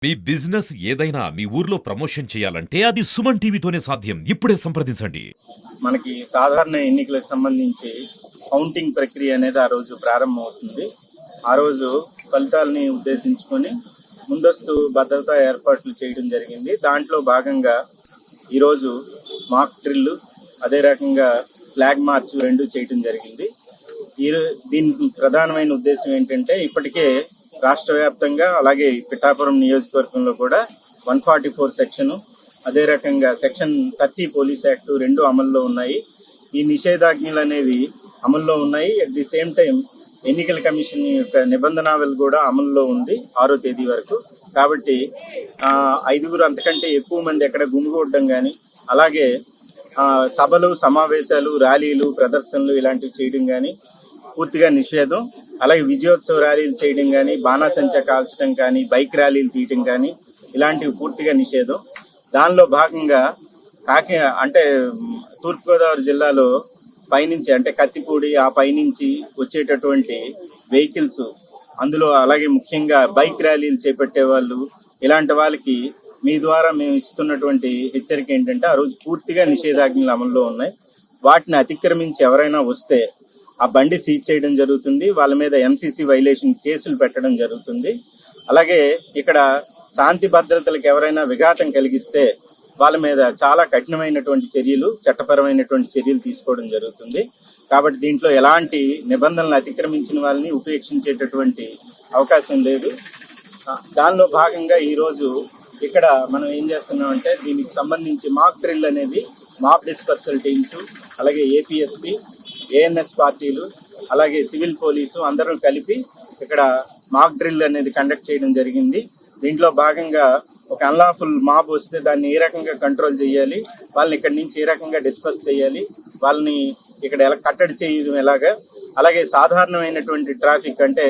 మీ business ఏదైనా మీ ఊర్లో promotion చేయాలంటే అది సుమన్ టీవీతోనే సాధ్యం. ఇప్పుడే సంప్రదించండి. మనకి సాధారణ ఎన్నికలకు సంబంధించి కౌంటింగ్ ప్రక్రియ అనేది ఆ రోజు ప్రారంభమవుతుంది. ఆ రోజు ఫలితాలని ఉద్దేశించుకొని ముందస్తు భద్రతా ఏర్పాట్లు చేయడం జరిగింది. దాంట్లో భాగంగా ఈరోజు మాక్ డ్రిల్, అదే రకంగా ఫ్లాగ్ మార్చ్ రెండు చేయడం జరిగింది. దీనికి ప్రధానమైన ఉద్దేశం ఏంటంటే, ఇప్పటికే రాష్ట్ర వ్యాప్తంగా అలాగే పిఠాపురం నియోజకవర్గంలో కూడా 144 సెక్షన్, అదే రకంగా సెక్షన్ 30 పోలీస్ యాక్ట్ రెండు అమల్లో ఉన్నాయి. ఈ నిషేధాజ్ఞలు అనేవి అమల్లో ఉన్నాయి. అట్ ది సేమ్ టైం ఎన్నికల కమిషన్ యొక్క నిబంధనావళి కూడా అమల్లో ఉంది 6వ తేదీ వరకు. కాబట్టి 5గురు అంతకంటే ఎక్కువ మంది ఎక్కడ గుమిగూడడం కానీ, అలాగే సభలు, సమావేశాలు, ర్యాలీలు, ప్రదర్శనలు ఇలాంటివి చేయడం కానీ పూర్తిగా నిషేధం. అలాగే విజయోత్సవ ర్యాలీలు చేయడం కానీ, బాణాసంచా కాల్చడం కానీ, బైక్ ర్యాలీలు తీయటం కానీ ఇలాంటివి పూర్తిగా నిషేధం. దానిలో భాగంగా తూర్పుగోదావరి జిల్లాలో పైనుంచి అంటే కత్తిపూడి ఆ పైనుంచి వచ్చేటటువంటి వెహికల్స్, అందులో అలాగే ముఖ్యంగా బైక్ ర్యాలీలు చేపట్టే వాళ్ళు, ఇలాంటి వాళ్ళకి మీ ద్వారా మేము ఇస్తున్నటువంటి హెచ్చరిక ఏంటంటే, ఆ రోజు పూర్తిగా నిషేధాజ్ఞలు అమల్లో ఉన్నాయి. వాటిని అతిక్రమించి ఎవరైనా వస్తే ఆ బండి సీజ్ చేయడం జరుగుతుంది. వాళ్ళ మీద ఎంసీసీ వైలేషన్ కేసులు పెట్టడం జరుగుతుంది. అలాగే ఇక్కడ శాంతి భద్రతలకు ఎవరైనా విఘాతం కలిగిస్తే వాళ్ళ మీద చాలా కఠినమైనటువంటి చర్యలు, చట్టపరమైనటువంటి చర్యలు తీసుకోవడం జరుగుతుంది. కాబట్టి దీంట్లో ఎలాంటి నిబంధనలు అతిక్రమించిన వాళ్ళని ఉపేక్షించేటటువంటి అవకాశం లేదు. దానిలో భాగంగా ఈరోజు ఇక్కడ మనం ఏం చేస్తున్నామంటే, దీనికి సంబంధించి మాక్ డ్రిల్ అనేది మాప్ డిస్పర్సల్ టీమ్స్, అలాగే ఏపీఎస్పీ, ఏఎన్ఎస్ పార్టీలు, అలాగే సివిల్ పోలీసు అందరూ కలిపి ఇక్కడ మాక్ డ్రిల్ అనేది కండక్ట్ చేయడం జరిగింది. దీంట్లో భాగంగా ఒక అన్లాఫుల్ మాబ్ వస్తే దాన్ని ఏ రకంగా కంట్రోల్ చేయాలి, వాళ్ళని ఇక్కడి నుంచి ఏ రకంగా డిస్పర్స్ చేయాలి, వాళ్ళని ఇక్కడ ఎలా కట్టడి చేయడం ఎలాగా, అలాగే సాధారణమైనటువంటి ట్రాఫిక్ అంటే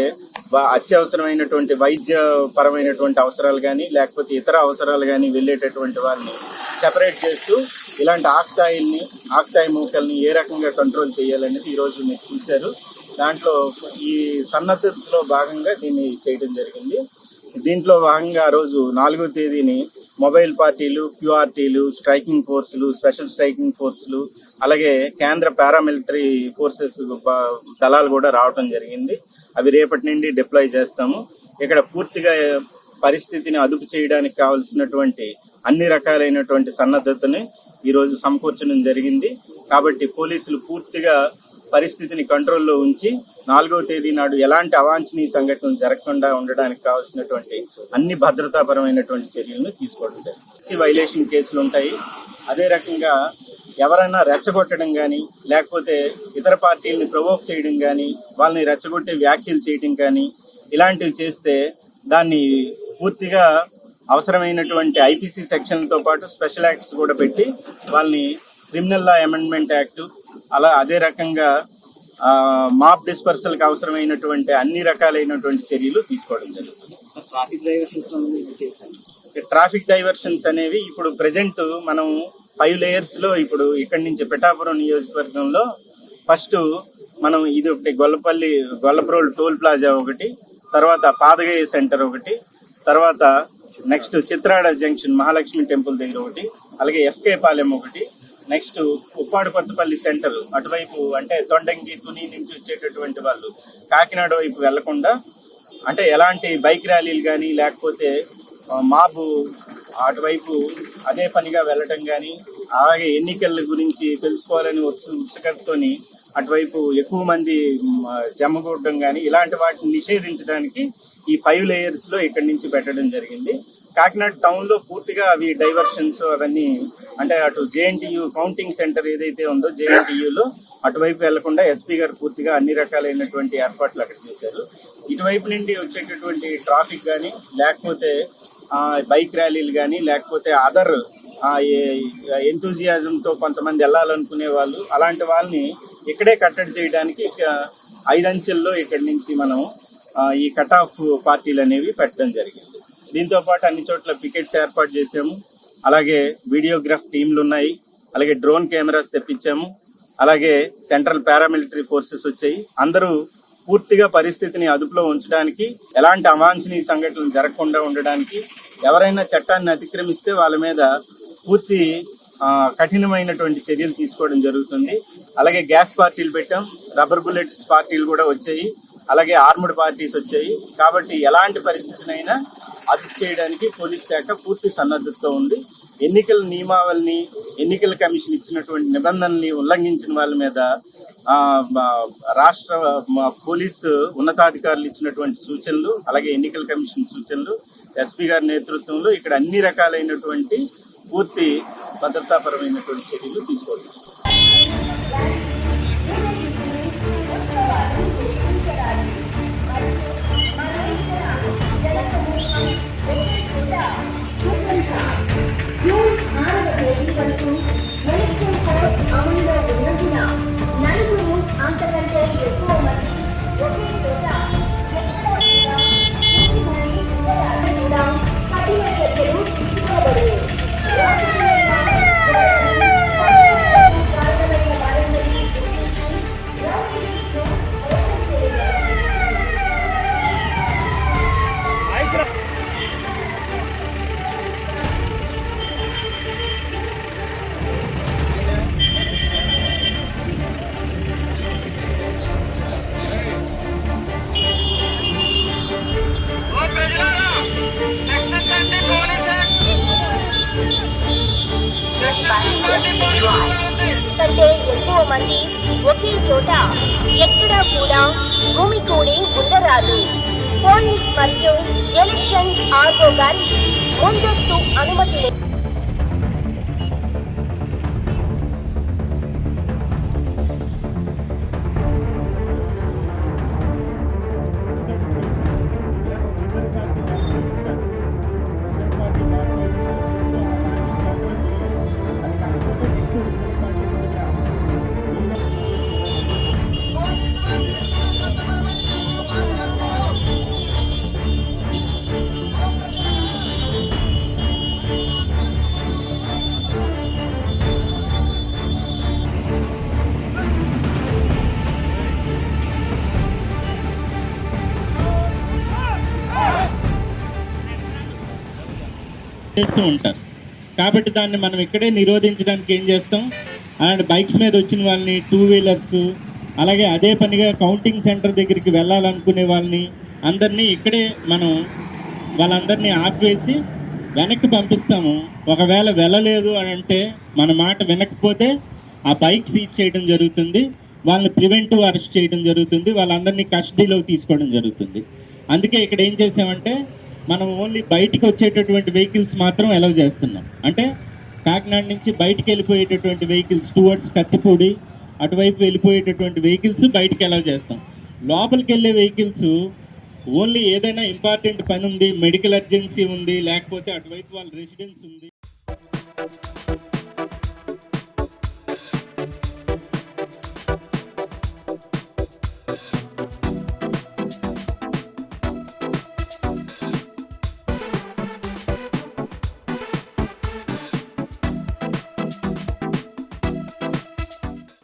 అత్యవసరమైనటువంటి వైద్య పరమైనటువంటి అవసరాలు కానీ, లేకపోతే ఇతర అవసరాలు కానీ వెళ్ళేటటువంటి వాళ్ళని సెపరేట్ చేస్తూ ఇలాంటి ఆక్తాయి మూకల్ని ఏ రకంగా కంట్రోల్ చేయాలనేది ఈరోజు మీరు చూశారు. దాంట్లో ఈ సన్నద్ధతలో భాగంగా దీన్ని చేయడం జరిగింది. దీంట్లో భాగంగా ఆ రోజు 4వ తేదీని మొబైల్ పార్టీలు, క్యూఆర్టీలు, స్ట్రైకింగ్ ఫోర్సులు, స్పెషల్ స్ట్రైకింగ్ ఫోర్సులు, అలాగే కేంద్ర పారామిలిటరీ ఫోర్సెస్ దళాలు కూడా రావడం జరిగింది. అవి రేపటి నుండి డిప్లాయ్ చేస్తాము. ఇక్కడ పూర్తిగా పరిస్థితిని అదుపు చేయడానికి కావలసినటువంటి అన్ని రకాలైనటువంటి సన్నద్ధతని ఈరోజు సమకూర్చడం జరిగింది. కాబట్టి పోలీసులు పూర్తిగా పరిస్థితిని కంట్రోల్లో ఉంచి 4వ తేదీ నాడు ఎలాంటి అవాంఛనీయ సంఘటనలు జరగకుండా ఉండడానికి కావాల్సినటువంటి అన్ని భద్రతాపరమైనటువంటి చర్యలను తీసుకోవడం జరిగింది. వైలేషన్ కేసులు ఉంటాయి. అదే రకంగా ఎవరైనా రెచ్చగొట్టడం కానీ, లేకపోతే ఇతర పార్టీలని ప్రొవోక్ చేయడం కానీ, వాళ్ళని రెచ్చగొట్టే వ్యాఖ్యలు చేయడం కానీ ఇలాంటివి చేస్తే దాన్ని పూర్తిగా అవసరమైనటువంటి ఐపీసీ సెక్షన్లతో పాటు స్పెషల్ యాక్ట్స్ కూడా పెట్టి వాళ్ళని క్రిమినల్ లా అమెండ్మెంట్ యాక్ట్, అదే రకంగా మాప్ డిస్పర్సల్కి అవసరమైనటువంటి అన్ని రకాలైనటువంటి చర్యలు తీసుకోవడం జరుగుతుంది. ట్రాఫిక్ డైవర్షన్స్ అనేవి ఇప్పుడు ప్రెజెంట్ మనం 5 layers లో ఇప్పుడు ఇక్కడి నుంచి పిఠాపురం నియోజకవర్గంలో ఫస్ట్ మనం ఇది ఒకటి గొల్లప్రోల్ టోల్ ప్లాజా ఒకటి, తర్వాత పాదగయ్య సెంటర్ ఒకటి, తర్వాత next Chitrada junction Mahalakshmi temple దగ్గర ఒకటి, అలాగే ఎఫ్కే పాలెం ఒకటి, నెక్స్ట్ ఉప్పాడు కొత్తపల్లి సెంటర్ అటువైపు అంటే తొండంగి, తుని నుంచి వచ్చేటటువంటి వాళ్ళు కాకినాడ వైపు వెళ్లకుండా అంటే ఎలాంటి బైక్ ర్యాలీలు కానీ, లేకపోతే మాబు అటువైపు అదే పనిగా వెళ్ళటం కానీ, అలాగే ఎన్నికల గురించి తెలుసుకోవాలని ఉత్సుకతతోని అటువైపు ఎక్కువ మంది జమగూడడం కానీ ఇలాంటి వాటిని నిషేధించడానికి ఈ 5 layers లో ఇక్కడి నుంచి పెట్టడం జరిగింది. కాకినాడ టౌన్ లో పూర్తిగా అవి డైవర్షన్స్ అవన్నీ అంటే అటు జేఎన్టీయూ కౌంటింగ్ సెంటర్ ఏదైతే ఉందో జేఎన్టీయూలో అటువైపు వెళ్లకుండా ఎస్పీ గారు పూర్తిగా అన్ని రకాలైనటువంటి ఏర్పాట్లు అక్కడ చేశారు. ఇటువైపు నుండి వచ్చేటటువంటి ట్రాఫిక్ కానీ, లేకపోతే బైక్ ర్యాలీలు కానీ, లేకపోతే అదర్ ఎంతూజియాజంతో కొంతమంది వెళ్ళాలనుకునే వాళ్ళు, అలాంటి వాళ్ళని ఇక్కడే కట్టడి చేయడానికి 5 అంచెల్లో ఇక్కడి నుంచి మనం ఈ కట్ ఆఫ్ పార్టీలు అనేవి పెట్టడం జరిగింది. దీంతో పాటు అన్ని చోట్ల పికెట్స్ ఏర్పాటు చేసాము. అలాగే వీడియోగ్రాఫ్ టీంలు ఉన్నాయి, అలాగే డ్రోన్ కెమెరాస్ తెప్పించాము, అలాగే సెంట్రల్ పారామిలిటరీ ఫోర్సెస్ వచ్చాయి. అందరూ పూర్తిగా పరిస్థితిని అదుపులో ఉంచడానికి, ఎలాంటి అవాంఛనీయ సంఘటనలు జరగకుండా ఉండడానికి ఎవరైనా చట్టాన్ని అతిక్రమిస్తే వాళ్ళ మీద పూర్తి కఠినమైనటువంటి చర్యలు తీసుకోవడం జరుగుతుంది. అలాగే గ్యాస్ పార్టీలు పెట్టాం, రబ్బర్ బుల్లెట్స్ పార్టీలు కూడా వచ్చాయి, అలాగే ఆర్మ్డ్ పార్టీస్ వచ్చాయి. కాబట్టి ఎలాంటి పరిస్థితినైనా అదుపు చేయడానికి పోలీస్ శాఖ పూర్తి సన్నద్ధతతో ఉంది. ఎన్నికల నియమావళిని, ఎన్నికల కమిషన్ ఇచ్చినటువంటి నిబంధనల్ని ఉల్లంఘించిన వాళ్ళ మీద రాష్ట్ర పోలీసు ఉన్నతాధికారులు ఇచ్చినటువంటి సూచనలు, అలాగే ఎన్నికల కమిషన్ సూచనలు, ఎస్పీ గారి నేతృత్వంలో ఇక్కడ అన్ని రకాలైనటువంటి పూర్తి భద్రతాపరమైనటువంటి చర్యలు తీసుకోవాలి. అంతకంటే ఎక్కువ మంది ఒకే చోట కఠిన చర్యలు తీసుకోబడి కంటే ఎక్కువ మంది ఒకే చోట ఎక్కడా కూడా గుమికూడి ఉండరాదు. పోలీస్ మరియు ఎలక్షన్ ఆర్ఓ గారి ముందస్తు అనుమతి చేస్తూ ఉంటారు. కాబట్టి దాన్ని మనం ఇక్కడే నిరోధించడానికి ఏం చేస్తాం, అలాంటి బైక్స్ మీద వచ్చిన వాళ్ళని, 2 వీలర్స్, అలాగే అదే పనిగా కౌంటింగ్ సెంటర్ దగ్గరికి వెళ్ళాలనుకునే వాళ్ళని అందరినీ ఇక్కడే మనం వాళ్ళందరినీ ఆపివేసి వెనక్కి పంపిస్తాము. ఒకవేళ వెళ్ళలేదు అని అంటే, మన మాట వినకపోతే ఆ బైక్ సీజ్ చేయడం జరుగుతుంది, వాళ్ళని ప్రివెంటివ్ అరెస్ట్ చేయడం జరుగుతుంది, వాళ్ళందరినీ కస్టడీలోకి తీసుకోవడం జరుగుతుంది. అందుకే ఇక్కడ ఏం చేసామంటే, మనం ఓన్లీ బయటికి వచ్చేటటువంటి వెహికల్స్ మాత్రం అలౌ చేస్తున్నాం. అంటే కాకినాడ నుంచి బయటికి వెళ్ళిపోయేటటువంటి వెహికల్స్ టువర్డ్స్ కత్తిపూడి అటువైపు వెళ్ళిపోయేటటువంటి వెహికల్స్ బయటికి అలౌ చేస్తాం. లోపలికి వెళ్ళే వెహికల్స్ ఓన్లీ ఏదైనా ఇంపార్టెంట్ పని ఉంది, మెడికల్ అర్జెన్సీ ఉంది, లేకపోతే అటువైపు వాళ్ళ రెసిడెన్స్ ఉంది.